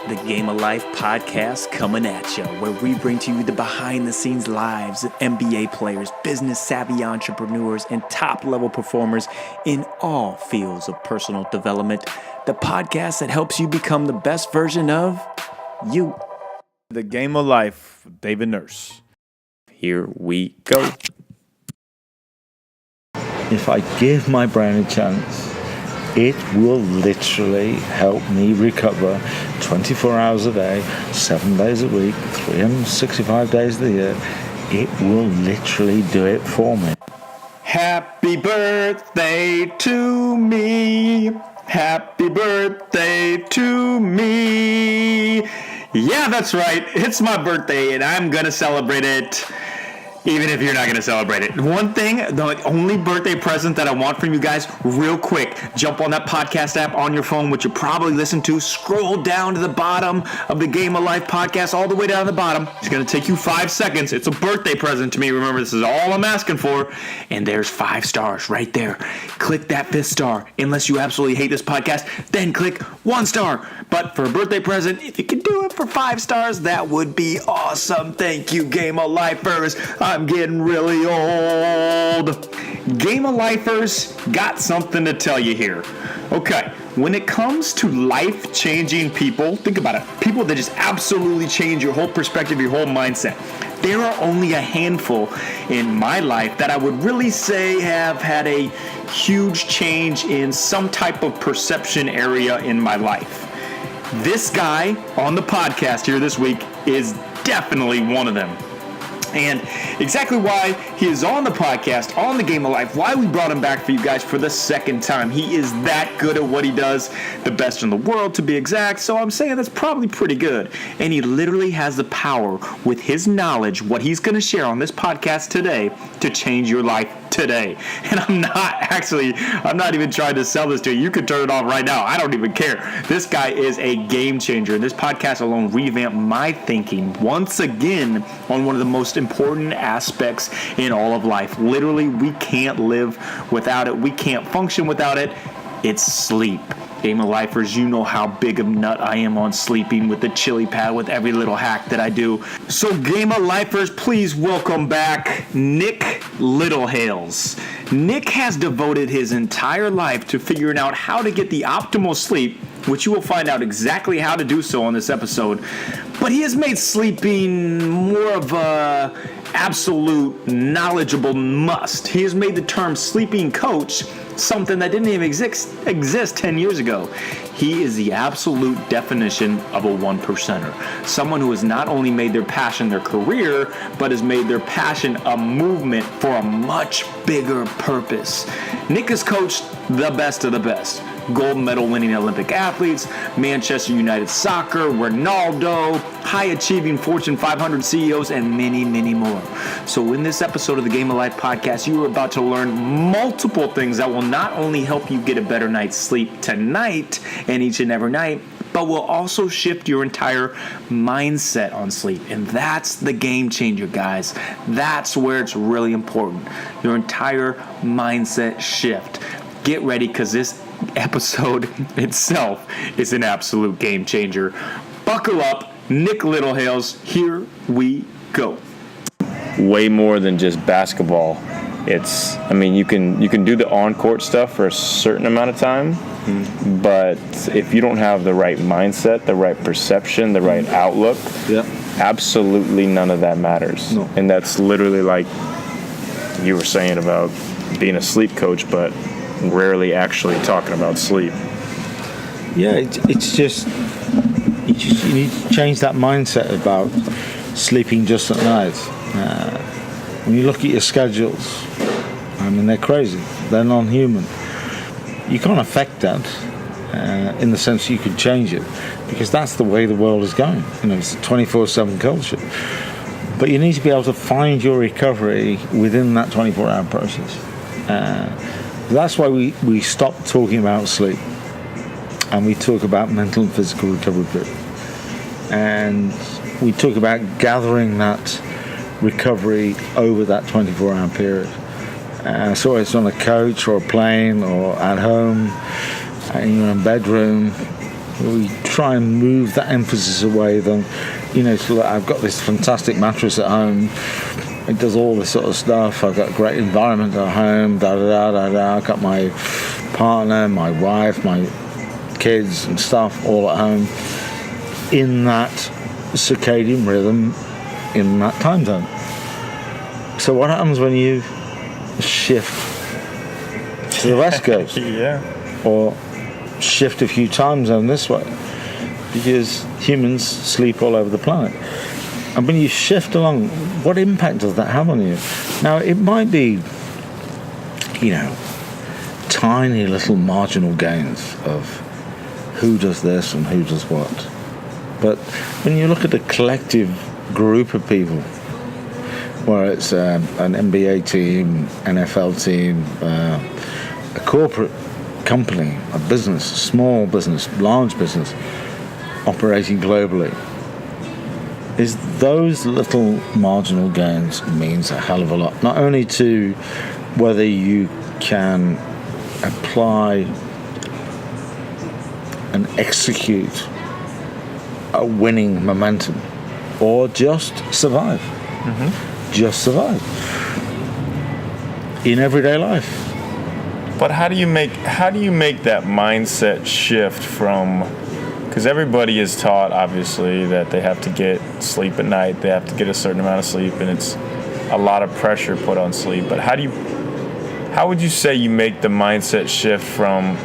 the Game of Life podcast coming at you, where we bring to you the behind-the-scenes lives of NBA players, business-savvy entrepreneurs, and top-level performers in all fields of personal development. The podcast that helps you become the best version of you. The Game of Life, David Nurse. Here we go. If I give my brain a chance, it will literally help me recover 24 hours a day, 7 days a week, 365 days of the year. It will literally do it for me. Happy birthday to me. Happy birthday to me. Yeah, that's right. It's my birthday, and I'm going to celebrate it. Even if you're not going to celebrate it. One thing, the only birthday present that I want from you guys, real quick, jump on that podcast app on your phone, which you probably listen to. Scroll down to the bottom of the Game of Life podcast, all the way down to the bottom. It's going to take you 5 seconds. It's a birthday present to me. Remember, this is all I'm asking for. And there's 5 stars right there. Click that 5th star. Unless you absolutely hate this podcast, then click 1 star. But for a birthday present, if you can do it for 5 stars, that would be awesome. Thank you, Game of Lifers. I'm getting really old. Game of Lifers, got something to tell you here. Okay, when it comes to life-changing people, think about it. People that just absolutely change your whole perspective, your whole mindset. There are only a handful in my life that I would really say have had a huge change in some type of perception area in my life. This guy on the podcast here this week is definitely one of them. And exactly why he is on the podcast, on the Game of Life, why we brought him back for you guys for the second time. He is that good at what he does, the best in the world to be exact, so I'm saying that's probably pretty good. And he literally has the power with his knowledge, what he's going to share on this podcast today, to change your life today. And I'm not even trying to sell this to you. You could turn it off right now. I don't even care. This guy is a game changer. This podcast alone revamped my thinking once again on one of the most important aspects in all of life. Literally, we can't live without it. We can't function without it. It's sleep. Game of Lifers, you know how big of a nut I am on sleeping with the chili pad, with every little hack that I do. So Game of Lifers, please welcome back Nick Littlehales. Nick has devoted his entire life to figuring out how to get the optimal sleep, which you will find out exactly how to do so on this episode. But he has made sleeping more of a absolute knowledgeable must. He has made the term sleeping coach something that didn't even exist 10 years ago. He is the absolute definition of a one percenter. Someone who has not only made their passion their career, but has made their passion a movement for a much bigger purpose. Nick has coached the best of the best. Gold medal winning Olympic athletes, Manchester United soccer, Ronaldo, high-achieving Fortune 500 CEOs, and many, many more. So in this episode of the Game of Life podcast, you are about to learn multiple things that will not only help you get a better night's sleep tonight and each and every night, but will also shift your entire mindset on sleep. And that's the game changer, guys. That's where it's really important. Your entire mindset shift. Get ready, because this episode itself is an absolute game changer. Buckle up, Nick Littlehales, here we go. Way more than just basketball. You can do the on-court stuff for a certain amount of time, but if you don't have the right mindset, the right perception, the right outlook, absolutely none of that matters. No. And that's literally like you were saying about being a sleep coach, but rarely actually talking about sleep. Yeah, it's just you need to change that mindset about sleeping just at night. When you look at your schedules, I mean, they're crazy. They're non-human. You can't affect that in the sense you can change it, because that's the way the world is going. It's a 24/7 culture. But you need to be able to find your recovery within that 24-hour process. That's why we stopped talking about sleep, and we talk about mental and physical recovery period. And we talk about gathering that recovery over that 24-hour period. So it's on a coach or a plane or at home, in your own bedroom, We try and move that emphasis away. Then, so like, I've got this fantastic mattress at home. It does all this sort of stuff. I've got a great environment at home. Da da da da da. I've got my partner, my wife, my kids and stuff all at home in that circadian rhythm, in that time zone. So what happens when you shift to the West Coast? Yeah. Or shift a few time zones this way? Because humans sleep all over the planet. And when you shift along, what impact does that have on you? Now, it might be, tiny little marginal gains of who does this and who does what. But when you look at a collective group of people, where it's an NBA team, NFL team, a corporate company, a business, a small business, large business, operating globally, is those little marginal gains means a hell of a lot. Not only to whether you can apply and execute a winning momentum, or just survive. Just survive in everyday life. But how do you make that mindset shift from? Because everybody is taught, obviously, that they have to get sleep at night. They have to get a certain amount of sleep, and it's a lot of pressure put on sleep. But how would you say you make the mindset shift from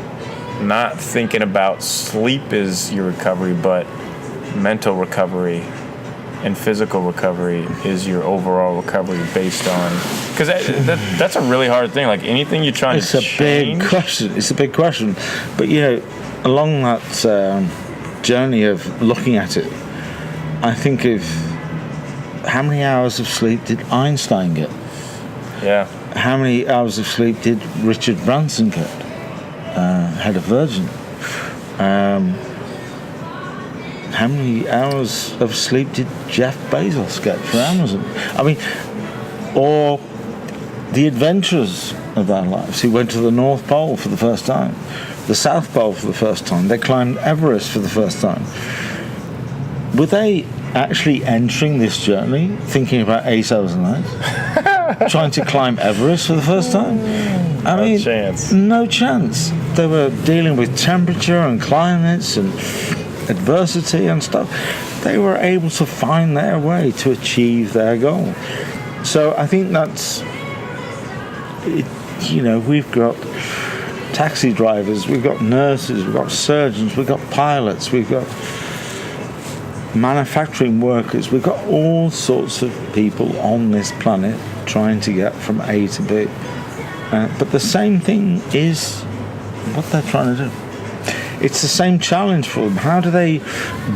not thinking about sleep as your recovery, but mental recovery and physical recovery is your overall recovery based on? Because that's a really hard thing. Like anything you're trying to change. It's a big question. But along that journey of looking at it, I think of how many hours of sleep did Einstein get? Yeah. How many hours of sleep did Richard Branson get? Head of Virgin. How many hours of sleep did Jeff Bezos get for Amazon? I mean, or the adventurers of our lives who went to the North Pole for the first time, the South Pole for the first time, they climbed Everest for the first time. Were they actually entering this journey thinking about 8 hours a night? Trying to climb Everest for the first time? No chance. No chance. They were dealing with temperature and climates and adversity and stuff. They were able to find their way to achieve their goal. So I think that's it. We've got taxi drivers, we've got nurses, we've got surgeons, we've got pilots, we've got manufacturing workers, we've got all sorts of people on this planet trying to get from A to B. But the same thing is what they're trying to do. It's the same challenge for them. How do they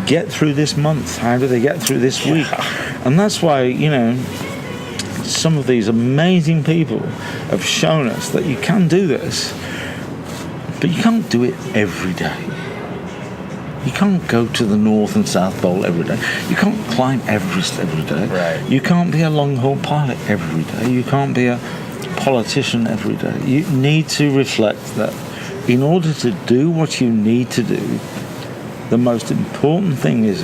get through this month? How do they get through this week? And that's why, some of these amazing people have shown us that you can do this, but you can't do it every day. You can't go to the North and South Pole every day. You can't climb Everest every day. Right. You can't be a long-haul pilot every day. You can't be a politician every day. You need to reflect that in order to do what you need to do, the most important thing is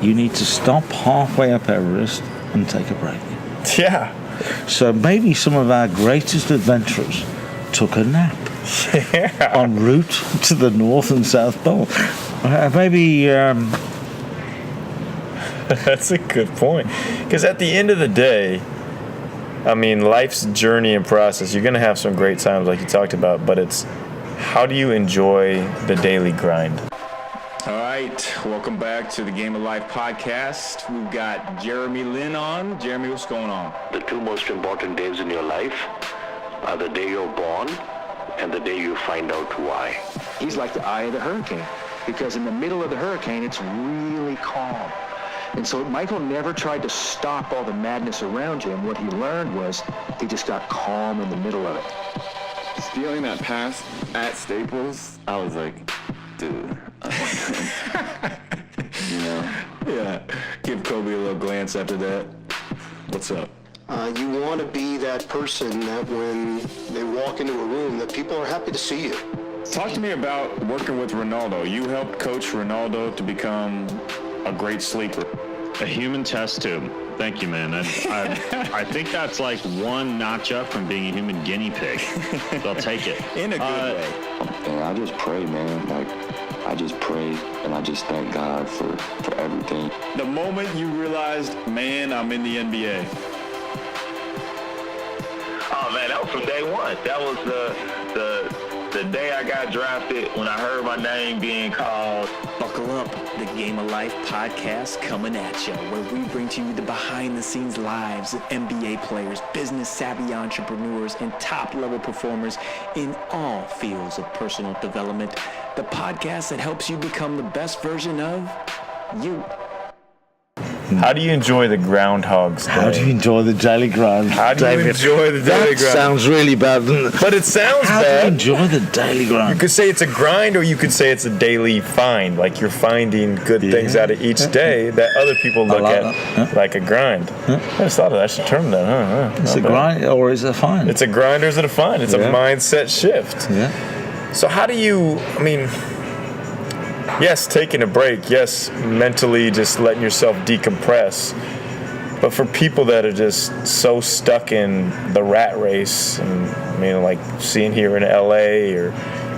you need to stop halfway up Everest and take a break. Yeah. So maybe some of our greatest adventurers took a nap en route to the North and South Pole. Maybe... That's a good point. Because at the end of the day, I mean, life's journey and process, you're going to have some great times like you talked about, but it's how do you enjoy the daily grind? All right, welcome back to the Game of Life podcast. We've got Jeremy Lin on. Jeremy, what's going on? The two most important days in your life are the day you're born and the day you find out why. He's like the eye of the hurricane, because in the middle of the hurricane, it's really calm. And so Michael never tried to stop all the madness around him. What he learned was he just got calm in the middle of it. Stealing that pass at Staples, I was like, dude. Yeah, give Kobe a little glance after that. What's up? You want to be that person that when they walk into a room that people are happy to see you. Talk to me about working with Ronaldo. You helped coach Ronaldo to become a great sleeper. A human test tube. Thank you, man. I think that's like one notch up from being a human guinea pig. So I'll take it. In a good way. And I just pray, man. Like, I just pray and I just thank God for everything. The moment you realized, man, I'm in the NBA. Oh man, that was from day one. That was the day I got drafted, when I heard my name being called. Buckle up, the Game of Life podcast coming at you, where we bring to you the behind-the-scenes lives of NBA players, business-savvy entrepreneurs, and top-level performers in all fields of personal development. The podcast that helps you become the best version of you. How do you enjoy the Groundhog's Day? How do you enjoy the daily grind? How do you enjoy the daily grind? That sounds really bad, doesn't it? But it sounds How bad. do you enjoy the daily grind? You could say it's a grind, or you could say it's a daily find. Like you're finding good things out of each day that other people look at like a grind. I just thought I should term that, huh? It's a grind, or is it a find? It's a grind, or is it a find? It's a mindset shift. Yeah. So how do you, yes, taking a break. Yes, mentally just letting yourself decompress. But for people that are just so stuck in the rat race, and like seeing here in LA or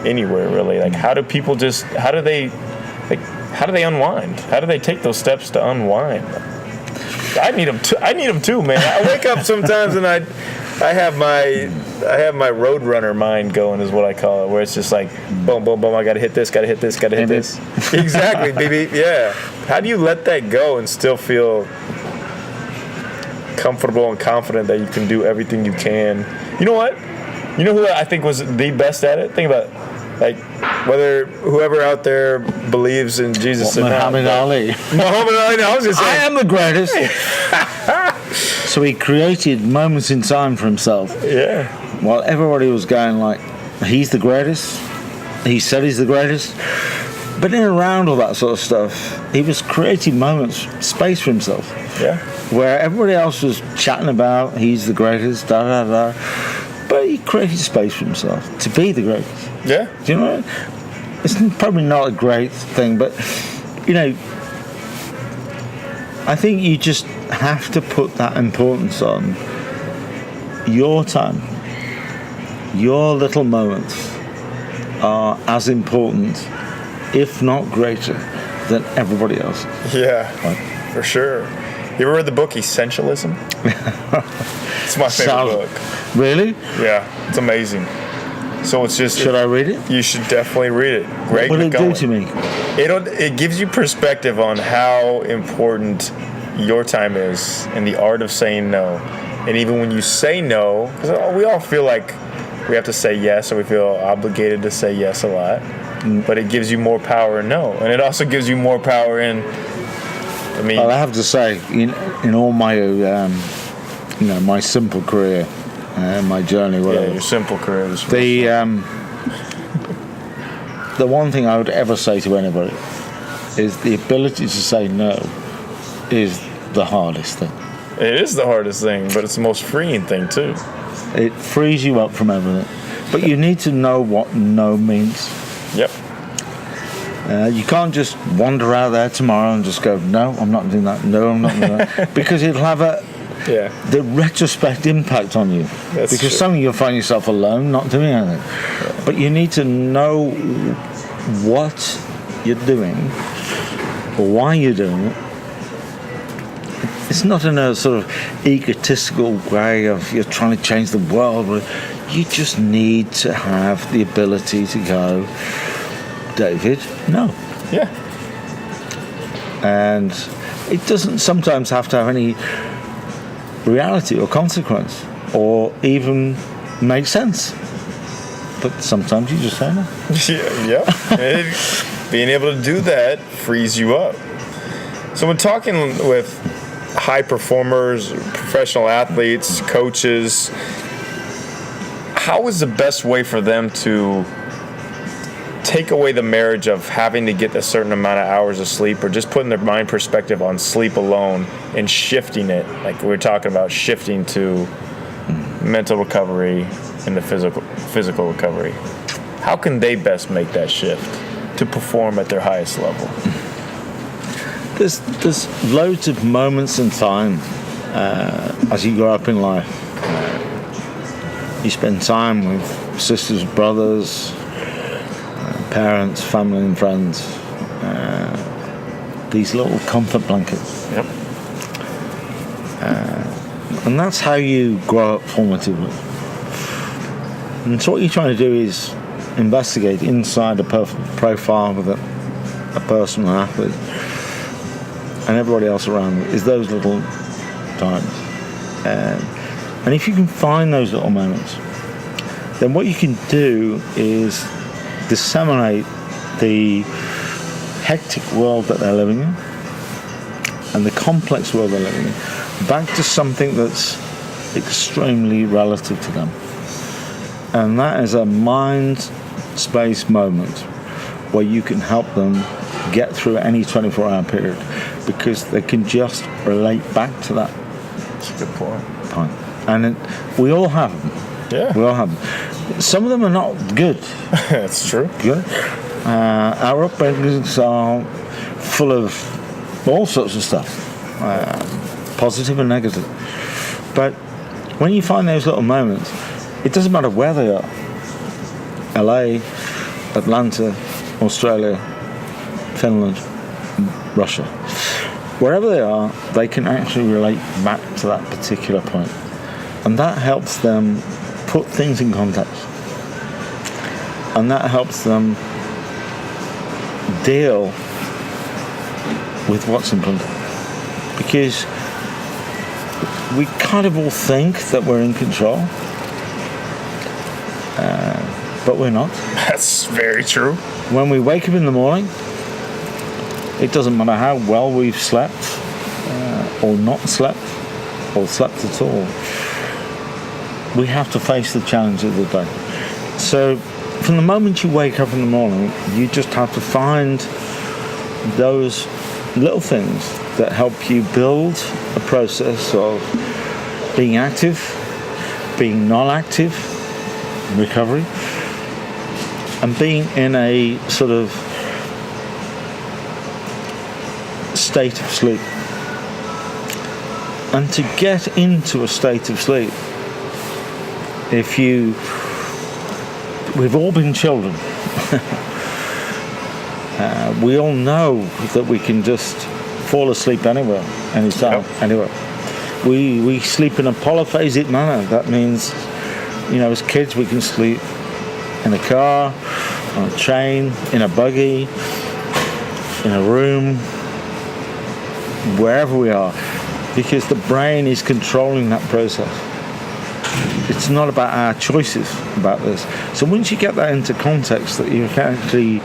anywhere really, like how do they unwind? How do they take those steps to unwind? I need them too, man. I wake up sometimes and I have my roadrunner mind going, is what I call it, where it's just like boom, boom, boom. I gotta hit this. Exactly, baby. Yeah. How do you let that go and still feel comfortable and confident that you can do everything you can? You know what? You know who I think was the best at it? Think about it. Like, whether whoever out there believes in Jesus or not. Muhammad Ali. Muhammad Ali. No, I was just saying. I am the greatest. So he created moments in time for himself. Yeah. While everybody was going like, he's the greatest. He said he's the greatest. But in and around all that sort of stuff, he was creating moments, space for himself. Yeah. Where everybody else was chatting about, he's the greatest, da da da. But he created space for himself to be the greatest. Yeah. Do you know what? It's probably not a great thing, but, I think you just have to put that importance on your time. Your little moments are as important, if not greater, than everybody else. Yeah, right? For sure. You ever read the book Essentialism? It's my favorite book. Really? Yeah, it's amazing. So it's just... Should I read it? You should definitely read it. Greg What will it do to me? It gives you perspective on how important your time is and the art of saying no. And even when you say no, because we all feel like we have to say yes, or we feel obligated to say yes a lot. But it gives you more power in no. And it also gives you more power in... Well, I have to say, in all my, my simple career, my journey, whatever. Yeah, your simple career. The one thing I would ever say to anybody is the ability to say no is the hardest thing. It is the hardest thing, but it's the most freeing thing too. It frees you up from everything. But you need to know what no means. Yep. You can't just wander out there tomorrow and just go, no, I'm not doing that. No, I'm not doing that. Because it'll have the retrospect impact on you. That's because true. suddenly you'll find yourself alone, not doing anything. But you need to know what you're doing or why you're doing it. It's not in a sort of egotistical way of you're trying to change the world. You just need to have the ability to go, David, no. Yeah. And it doesn't sometimes have to have any reality or consequence or even make sense. But sometimes you just say no. Yeah. Being able to do that frees you up. So when talking with high performers, professional athletes, coaches, how is the best way for them to take away the marriage of having to get a certain amount of hours of sleep, or just putting their mind perspective on sleep alone and shifting it, like we're talking about, shifting to mental recovery and the physical recovery? how can they best make that shift to perform at their highest level? There's loads of moments in time as you grow up in life. You spend time with sisters, brothers, parents, family and friends. These little comfort blankets. Yep. And that's how you grow up formatively. And so what you're trying to do is investigate inside a profile with a person, an athlete, and everybody else around it, is those little times. And if you can find those little moments, then what you can do is disseminate the hectic world that they're living in and the complex world they're living in back to something that's extremely relative to them. And that is a mind space moment where you can help them get through any 24-hour period, because they can just relate back to that. That's a good point. And we all have them. Yeah. We all have them. Some of them are not good. That's true. Good. Our upbringings are full of all sorts of stuff, positive and negative. But when you find those little moments, it doesn't matter where they are. LA, Atlanta, Australia, Finland, Russia. Wherever they are, they can actually relate back to that particular point. And that helps them put things in context. And that helps them deal with what's in front of them. Because we kind of all think that we're in control, but we're not. That's very true. When we wake up in the morning, it doesn't matter how well we've slept, or not slept, or slept at all. We have to face the challenge of the day. So from the moment you wake up in the morning, you just have to find those little things that help you build a process of being active, being non-active, recovery, and being in a sort of state of sleep. And to get into a state of sleep, we've all been children. We all know that we can just fall asleep anywhere, anytime, anywhere. We sleep in a polyphasic manner. That means, as kids we can sleep in a car, on a train, in a buggy, in a room, wherever we are, because the brain is controlling that process. It's not about our choices about this. So once you get that into context, that you can actually,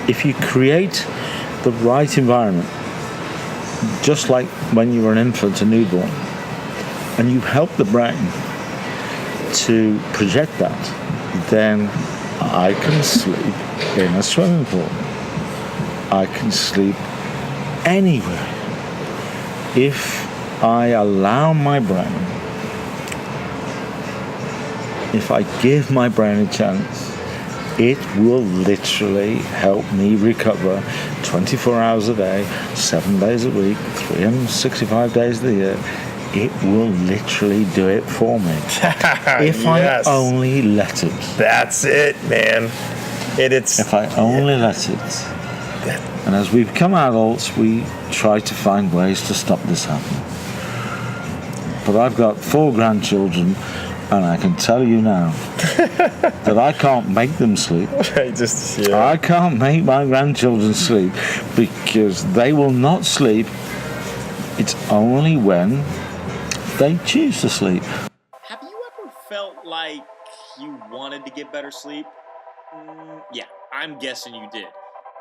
if you create the right environment, just like when you were an infant, a newborn, and you help the brain to project that, then I can sleep in a swimming pool. I can sleep anywhere if I allow my brain, if I give my brain a chance, it will literally help me recover 24 hours a day, 7 days a week, 365 days of the year. It will literally do it for me. If I only let it. That's it, man. If I only let it. And as we become adults, we try to find ways to stop this happening. But I've got 4 grandchildren, and I can tell you now that I can't make them sleep. I can't make my grandchildren sleep, because they will not sleep. It's only when they choose to sleep. Have you ever felt like you wanted to get better sleep? Yeah, I'm guessing you did.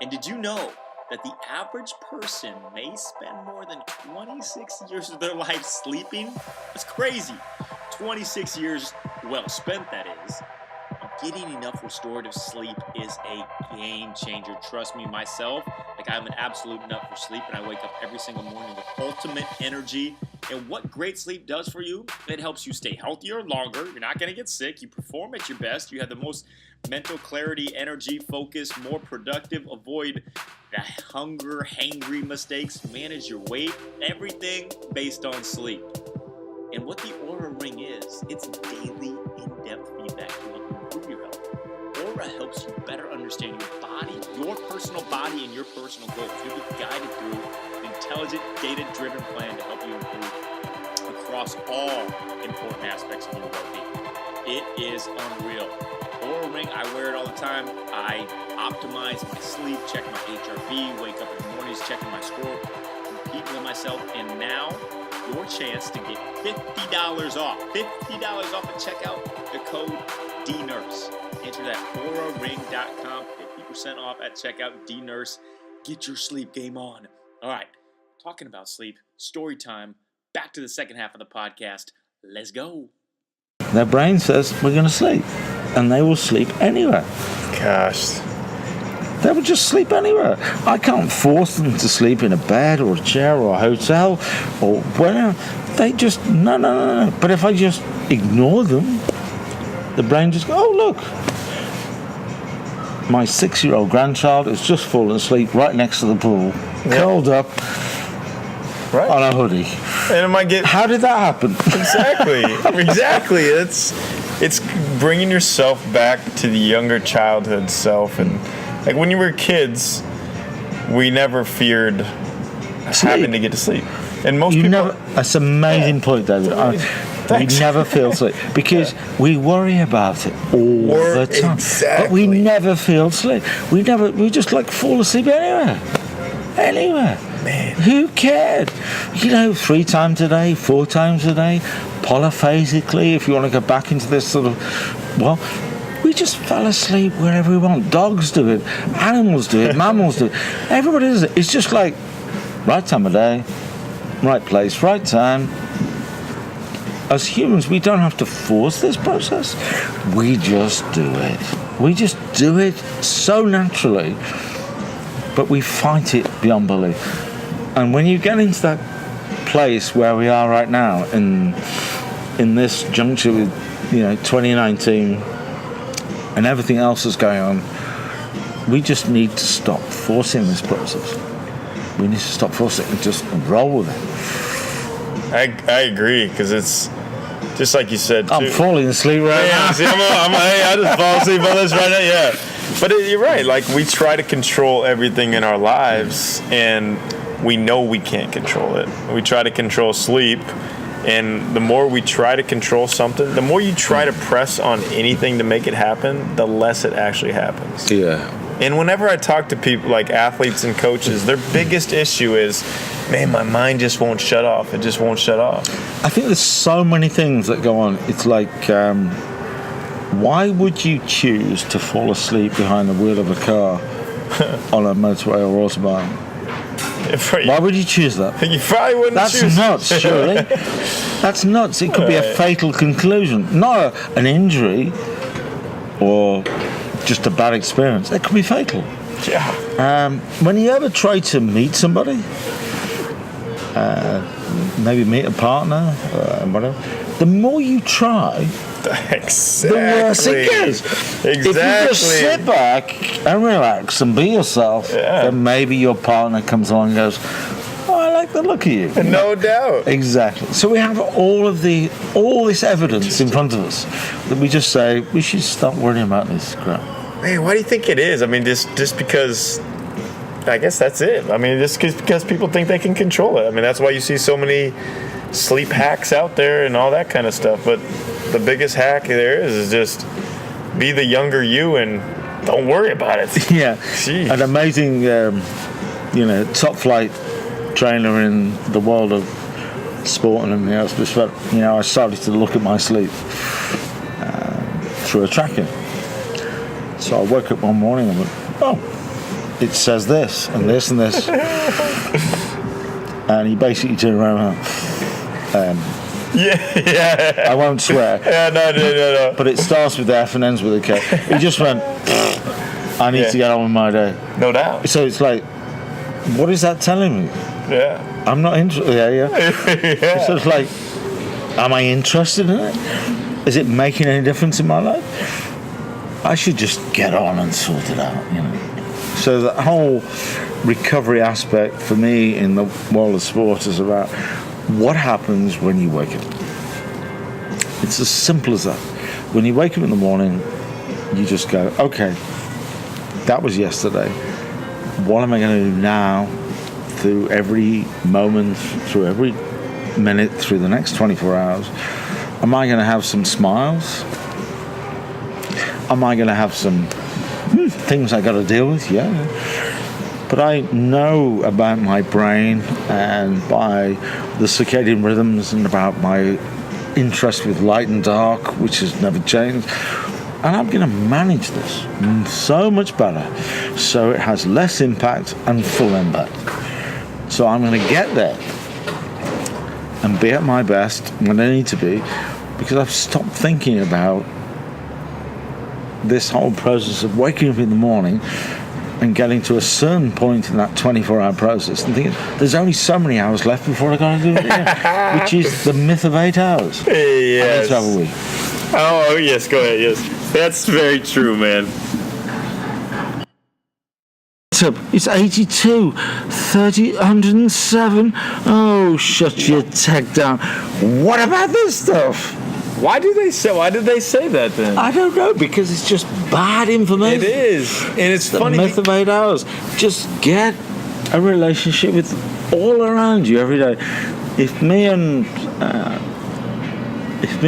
And did you know that the average person may spend more than 26 years of their life sleeping? That's crazy. 26 years well spent, that is. getting enough restorative sleep is a game changer. Trust me, myself, like I'm an absolute nut for sleep, and I wake up every single morning with ultimate energy. And what great sleep does for you, it helps you stay healthier longer. You're not going to get sick. You perform at your best. You have the most mental clarity, energy, focus, more productive, avoid the hunger, hangry mistakes, manage your weight, everything based on sleep. And what the Oura Ring is, it's daily, in-depth feedback to help you improve your health. Oura helps you better understand your body, your personal body, and your personal goals. You'll be guided through an intelligent, data-driven plan to help you improve across all important aspects of your well-being. It is unreal. Oura Ring, I wear it all the time. I optimize my sleep, check my HRV, wake up in the mornings, checking my score, compete with myself, and now your chance to get $50 off. $50 off at checkout. The code DNURSE. Enter that auraring.com. 50% off at checkout. DNURSE. Get your sleep game on. All right. Talking about sleep, story time. Back to the second half of the podcast. Let's go. Their brain says, we're going to sleep. And they will sleep anywhere. Gosh. They would just sleep anywhere. I can't force them to sleep in a bed or a chair or a hotel or whatever. They just, no. But if I just ignore them, the brain just goes, oh, look. My 6-year-old grandchild has just fallen asleep right next to the pool, curled up on a hoodie. And it might get... How did that happen? Exactly. It's bringing yourself back to the younger childhood self. And like when you were kids, we never feared having to get to sleep. And most people... That's an amazing point, David. We never feel sleep because we worry about it all the time. Exactly. But we never feel sleep. We just like fall asleep anywhere. Man. Who cared? 3 times a day, 4 times a day, polyphasically, if you want to go back into this sort of, we just fell asleep wherever we want. Dogs do it, animals do it, mammals do it. Everybody does it. It's just like, right time of day, right place, right time. As humans, we don't have to force this process. We just do it. We just do it so naturally, but we fight it beyond belief. And when you get into that place where we are right now, in this juncture with 2019 and everything else that's going on, we just need to stop forcing this process. We need to stop forcing it and just roll with it. I agree, because it's just like you said, too. I'm falling asleep right now. See, I just fall asleep on this right now, yeah. But you're right, like we try to control everything in our lives, and we know we can't control it. We try to control sleep, and the more we try to control something, the more you try to press on anything to make it happen, the less it actually happens. Yeah. And whenever I talk to people like athletes and coaches, their biggest issue is, man, my mind just won't shut off. It just won't shut off. I think there's so many things that go on. It's like, why would you choose to fall asleep behind the wheel of a car on a motorway or autobahn? Why would you choose that? You probably wouldn't choose. That's nuts, surely. That's nuts. It could be a fatal conclusion. Not an injury or just a bad experience. It could be fatal. Yeah. When you ever try to meet somebody, maybe meet a partner, whatever, the more you try, the worse it gets. Exactly. If you just sit back and relax and be yourself, then maybe your partner comes along and goes, oh, I like the look of you. No doubt. Exactly. So we have all this evidence in front of us that we just say, we should stop worrying about this crap. Man, why do you think it is? I mean, just because, I guess that's it. I mean, just because people think they can control it. I mean, that's why you see so many sleep hacks out there and all that kind of stuff. But the biggest hack there is just be the younger you and don't worry about it. Yeah. Jeez. An amazing, top flight trainer in the world of sport and everything else. But, I started to look at my sleep through a tracker. So I woke up one morning and went, oh, it says this and this and this. And he basically turned around and Yeah. I won't swear. Yeah, no. But it starts with F and ends with a K. He just went, I need to get on with my day. No doubt. So it's like, what is that telling me? Yeah. I'm not interested. Yeah. So it's like, am I interested in it? Is it making any difference in my life? I should just get on and sort it out, you know. So that whole recovery aspect for me in the world of sport is about what happens when you wake up. It's as simple as that. When you wake up in the morning, you just go, okay, that was yesterday. What am I going to do now through every moment, through every minute, through the next 24 hours? Am I going to have some smiles? Am I going to have some things I got to deal with? Yeah. But I know about my brain and by the circadian rhythms and about my interest with light and dark, which has never changed. And I'm going to manage this so much better so it has less impact and full impact. So I'm going to get there and be at my best when I need to be, because I've stopped thinking about this whole process of waking up in the morning and getting to a certain point in that 24-hour process and thinking, there's only so many hours left before I got to do it again, which is the myth of 8 hours. Yes. I need to have a week. Oh, yes, go ahead, yes. That's very true, man. It's 82, 30, 107. Oh, shut your tech down. What about this stuff? Why did they say that then? I don't know, because it's just bad information. It is. And it's the funny. The myth of 8 hours. Just get a relationship with all around you every day. If me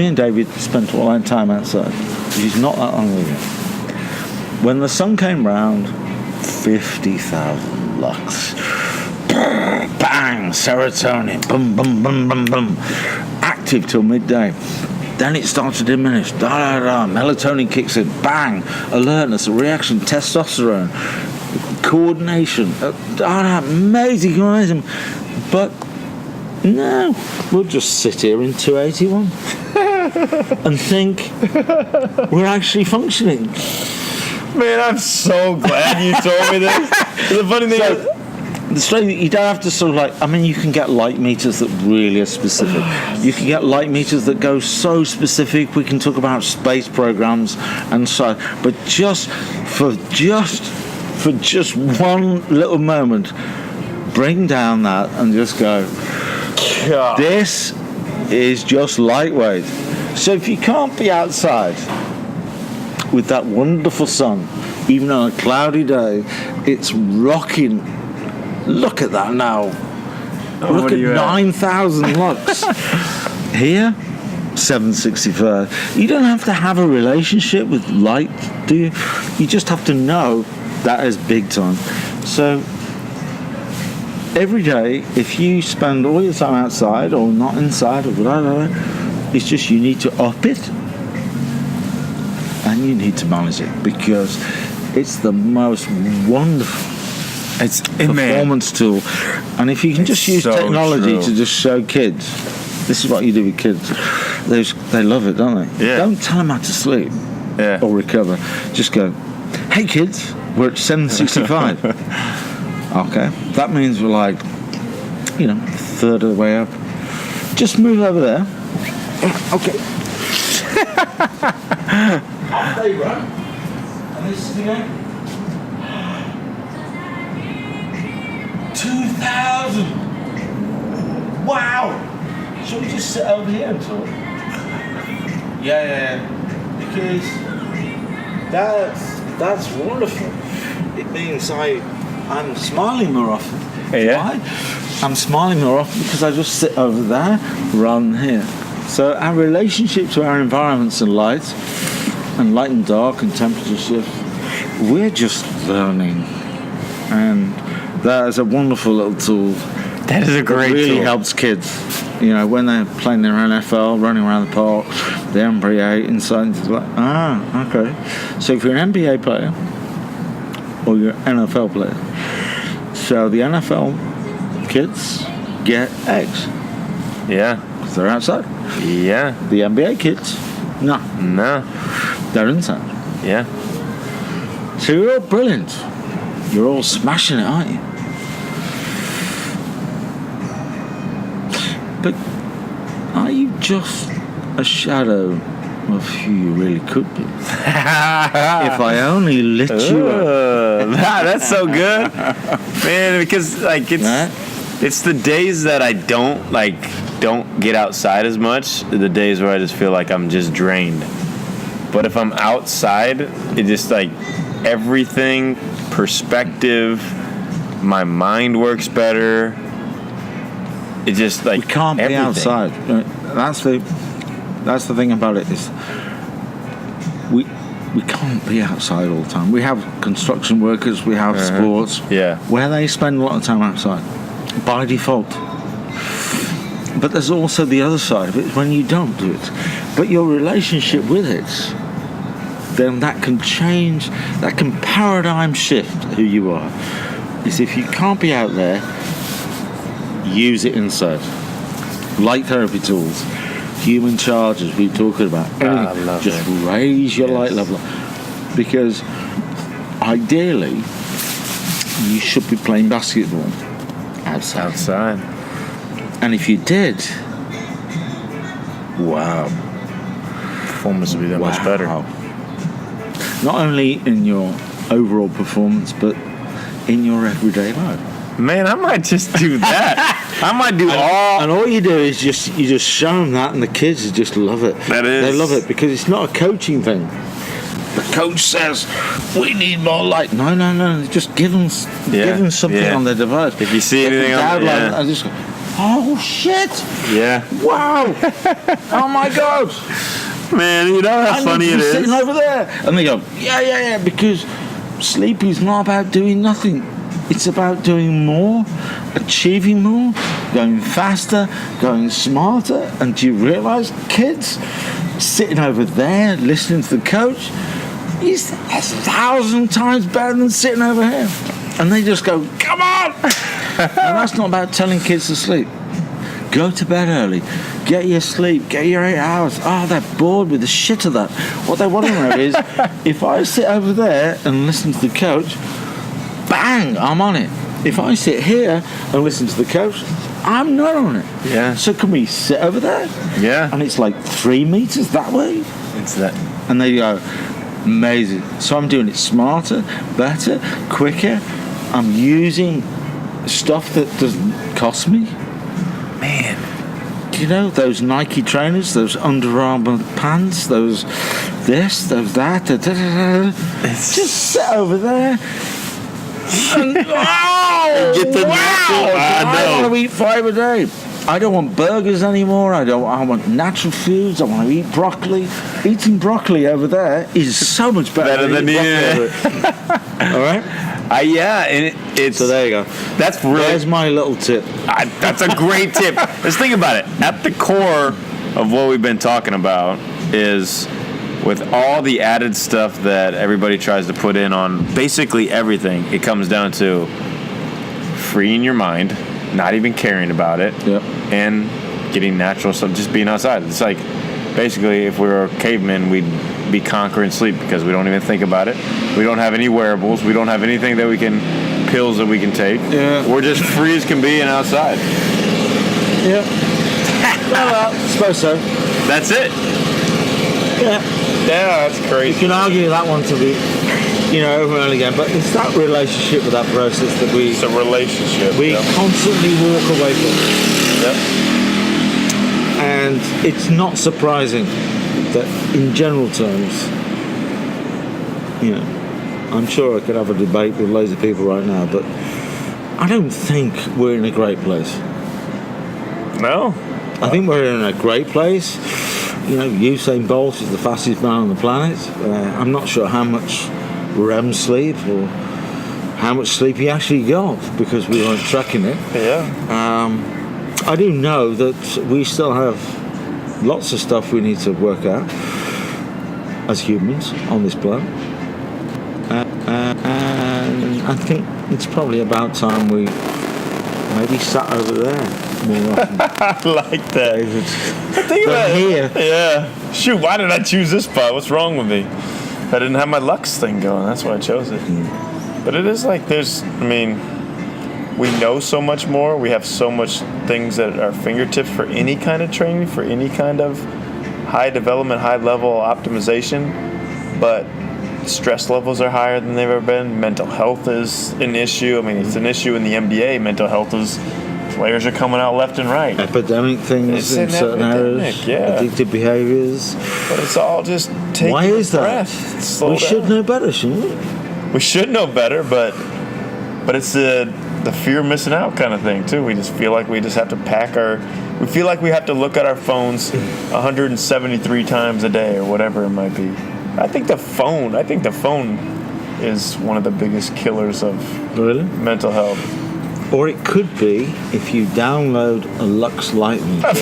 and David spent all our time outside, which is not that long ago, when the sun came round, 50,000 lux. Bang, serotonin, boom, boom, boom, boom, boom. Active till midday. Then it starts to diminish. Melatonin kicks in. Bang, alertness, a reaction, testosterone, coordination. Amazing. But no, we'll just sit here in 281 and think we're actually functioning. Man, I'm so glad you told me this. The funny thing is, the strange, you don't have to sort of you can get light meters that really are specific. You can get light meters that go so specific. We can talk about space programs and so, but just for one little moment, bring down that and just go, God. This is just lightweight. So if you can't be outside with that wonderful sun, even on a cloudy day, it's rocking. Look at that now. Look at 9,000 lux. Here, 765. You don't have to have a relationship with light, do you? You just have to know that is big time. So every day, if you spend all your time outside or not inside or whatever, it's just you need to up it and you need to manage it, because it's the most wonderful performance tool. And if you can just use technology to just show kids, this is what you do with kids, they love it, don't they? Yeah. Don't tell them how to sleep or recover. Just go, hey kids, we're at 765. Okay, that means we're like, a third of the way up. Just move over there. Okay. There you go. And this is again. 2,000. Wow. Shall we just sit over here and talk? Yeah. Because that's wonderful. It means I'm smiling more often. Yeah. Why? I'm smiling more often because I just sit over there rather than here. So our relationship to our environments and light and dark and temperature shift, we're just learning. And that is a wonderful little tool. That is a great tool. It really helps kids. When they're playing their NFL, running around the park, the NBA inside, it's like, okay. So if you're an NBA player or you're an NFL player, so the NFL kids get eggs. Yeah. because they're outside. Yeah. The NBA kids, no, they're inside. Yeah. So you're all brilliant. You're all smashing it, aren't you? But are you just a shadow of who you really could be? If I only lit you up. That's so good, man. Because like it's the days that I don't get outside as much. The days where I just feel like I'm just drained. But if I'm outside, it just like everything, perspective, my mind works better. It just like we can't be outside. That's the thing about it is we can't be outside all the time. We have construction workers, we have sports, where they spend a lot of time outside by default. But there's also the other side of it when you don't do it. But your relationship with it, then that can change, that can paradigm shift who you are. Is if you can't be out there, use it inside. Light therapy tools, human charges we're talking about. Just raise your light level. Because ideally, you should be playing basketball outside. And if you did, wow. Performance would be that much better. Not only in your overall performance, but in your everyday life. Man, I might just do that. I might do and all you do is you just show them that, and the kids just love it. They love it because it's not a coaching thing. The coach says we need more light. No. Just give them something on their device. If you see anything on I just go, oh shit! Yeah. Wow! Oh my god! Man, you know how funny it is. Sitting over there, and they go, yeah, because sleep is not about doing nothing. It's about doing more, achieving more, going faster, going smarter. And do you realise, kids, sitting over there, listening to the coach, is 1,000 times better than sitting over here. And they just go, come on! And that's not about telling kids to sleep. Go to bed early. Get your sleep. Get your 8 hours. Oh, they're bored with the shit of that. What they want to know is, if I sit over there and listen to the coach, bang, I'm on it. If I sit here and listen to the coach, I'm not on it. Yeah. So can we sit over there? Yeah. And it's like 3 meters that way. It's that. And they go, amazing. So I'm doing it smarter, better, quicker. I'm using stuff that doesn't cost me. Man. Do you know those Nike trainers, those Under Armour pants, those this, those that? Just sit over there. And, get the wow! I want to eat 5 a day. I don't want burgers anymore. I want natural foods. I want to eat broccoli. Eating broccoli over there is so much better than eating. All right. It's so there you go. That's really. There's my little tip. That's a great tip. Let's think about it. At the core of what we've been talking about is, with all the added stuff that everybody tries to put in on basically everything, it comes down to freeing your mind, not even caring about it, and getting natural stuff, just being outside. It's like, basically, if we were cavemen, we'd be conquering sleep because we don't even think about it. We don't have any wearables. We don't have anything that we can, pills that we can take. Yeah. We're just free as can be and outside. Yeah. Well, I suppose so. That's it. Yeah. Yeah, that's crazy. You can argue that one to be, over and again, but it's that relationship with that process that we... It's a relationship. We constantly walk away from. Yep. And it's not surprising that in general terms, I'm sure I could have a debate with loads of people right now, but I don't think we're in a great place. No. I think we're in a great place. Usain Bolt is the fastest man on the planet. I'm not sure how much REM sleep or how much sleep he actually got because we weren't tracking it. Yeah. I do know that we still have lots of stuff we need to work out as humans on this planet. And I think it's probably about time we maybe sat over there more often. I like that. David. Think about But it. here, Yeah. Shoot, why did I choose this spot? What's wrong with me? I didn't have my Lux thing going. That's why I chose it. But it is like we know so much more. We have so much things at our fingertips for any kind of training, for any kind of high development, high level optimization. But stress levels are higher than they've ever been. Mental health is an issue. I mean, it's an issue in the NBA. Mental health is, players are coming out left and right. epidemic things It's in an certain epidemic, areas, yeah. addictive behaviors. But it's all just taking Why is a that? breath. Slow We down. should know better, shouldn't we? We should know better, but it's the fear of missing out kind of thing too. We just feel like we just have to we feel like we have to look at our phones 173 times a day or whatever it might be. I think the phone is one of the biggest killers of mental health. Or it could be if you download a Lux Light meter,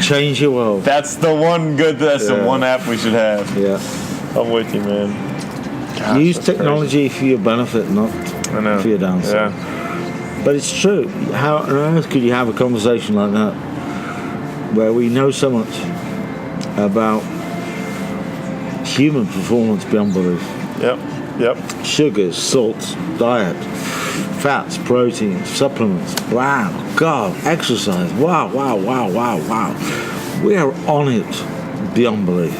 change your world. That's the one the one app we should have. Yeah. I'm with you, man. Gosh, Use that's technology for your benefit, not for your downside. Yeah. But it's true. How on earth could you have a conversation like that where we know so much about human performance beyond belief? Yep. Sugars, salts, diet, fats, proteins, supplements. Wow, God, exercise. Wow. We are on it beyond belief.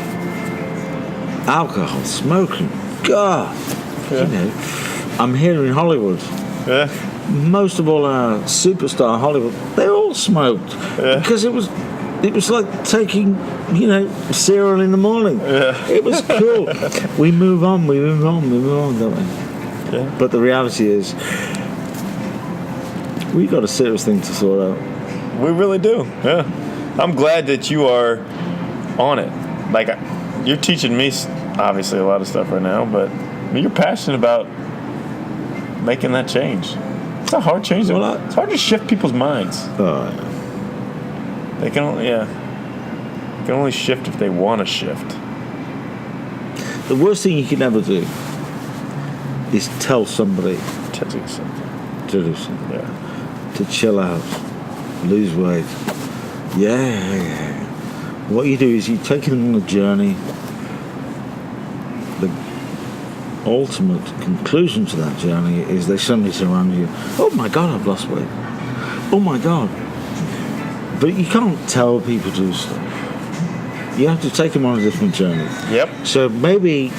Alcohol, smoking. God. Yeah. You know, I'm here in Hollywood. Yeah. Most of all our superstar Hollywood, they all smoked because it was like taking, cereal in the morning. Yeah. It was cool. we move on, don't we? Yeah. But the reality is, we got a serious thing to sort out. We really do. Yeah. I'm glad that you are on it. Like, you're teaching me obviously a lot of stuff right now, but you're passionate about making that change. It's a hard change. It's hard to shift people's minds. They can only shift if they want to shift. The worst thing you can ever do is tell somebody to do something. Yeah. To chill out, lose weight. Yeah. What you do is you take them on a journey. The ultimate conclusion to that journey is they suddenly surround you. Oh my God, I've lost weight. Oh my God. But you can't tell people to do stuff. You have to take them on a different journey. Yep. So maybe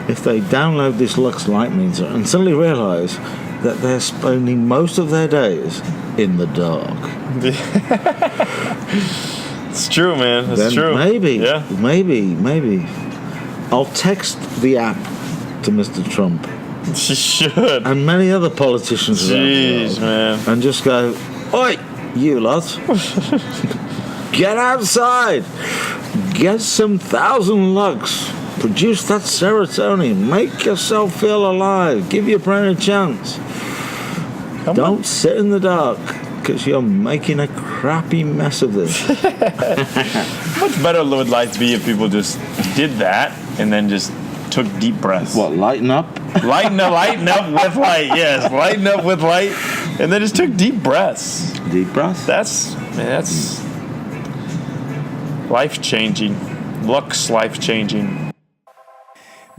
if they download this Lux Light meter and suddenly realize that they're spending most of their days in the dark. It's true, man. It's then true. Maybe. I'll text the app to Mr. Trump. She should. And many other politicians around the world. Man. And just go, oi, you lot. Get outside. Get some 1,000 lux. Produce that serotonin. Make yourself feel alive. Give your brain a chance. Don't sit in the dark because you're making a crappy mess of this. Much better would life be if people just did that and then just took deep breaths. What, lighten up? Lighten up with light, yes. Lighten up with light. And then just took deep breaths. Deep breaths? That's life-changing. Lux life-changing.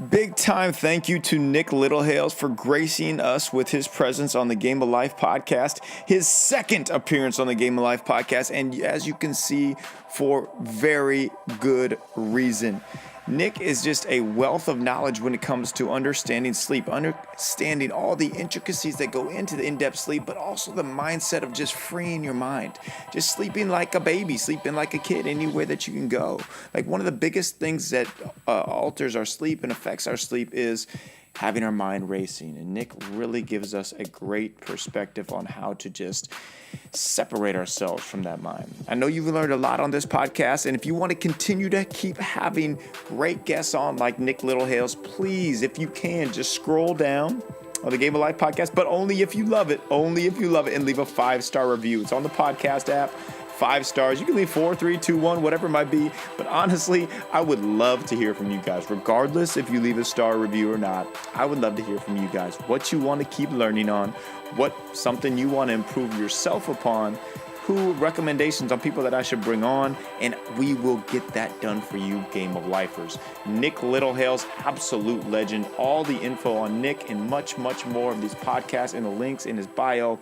Big time thank you to Nick Littlehales for gracing us with his presence on the Game of Life podcast, his second appearance on the Game of Life podcast, and as you can see, for very good reason. Nick is just a wealth of knowledge when it comes to understanding sleep, understanding all the intricacies that go into the in-depth sleep, but also the mindset of just freeing your mind, just sleeping like a baby, sleeping like a kid, anywhere that you can go. Like, one of the biggest things that alters our sleep and affects our sleep is having our mind racing. And Nick really gives us a great perspective on how to just separate ourselves from that mind. I know you've learned a lot on this podcast, and if you want to continue to keep having great guests on like Nick Littlehales, please, if you can, just scroll down on the Game of Life podcast, but only if you love it, and leave a 5-star review. It's on the podcast app. 5 stars. You can leave 4, 3, 2, 1, whatever it might be. But honestly, I would love to hear from you guys. Regardless if you leave a star review or not, I would love to hear from you guys. What you want to keep learning on, what something you want to improve yourself upon, who recommendations on people that I should bring on, and we will get that done for you, Game of Lifers. Nick Littlehales, absolute legend. All the info on Nick and much, much more of these podcasts and the links in his bio.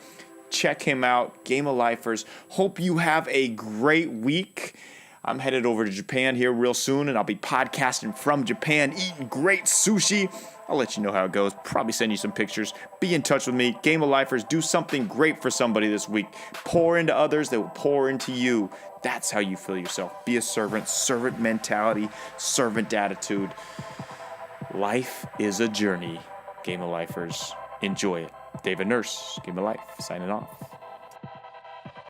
Check him out, Game of Lifers. Hope you have a great week. I'm headed over to Japan here real soon, and I'll be podcasting from Japan, eating great sushi. I'll let you know how it goes. Probably send you some pictures. Be in touch with me. Game of Lifers, do something great for somebody this week. Pour into others, they will pour into you. That's how you feel yourself. Be a servant. Servant mentality. Servant attitude. Life is a journey. Game of Lifers. Enjoy it. David Nurse, Game of Life, signing off.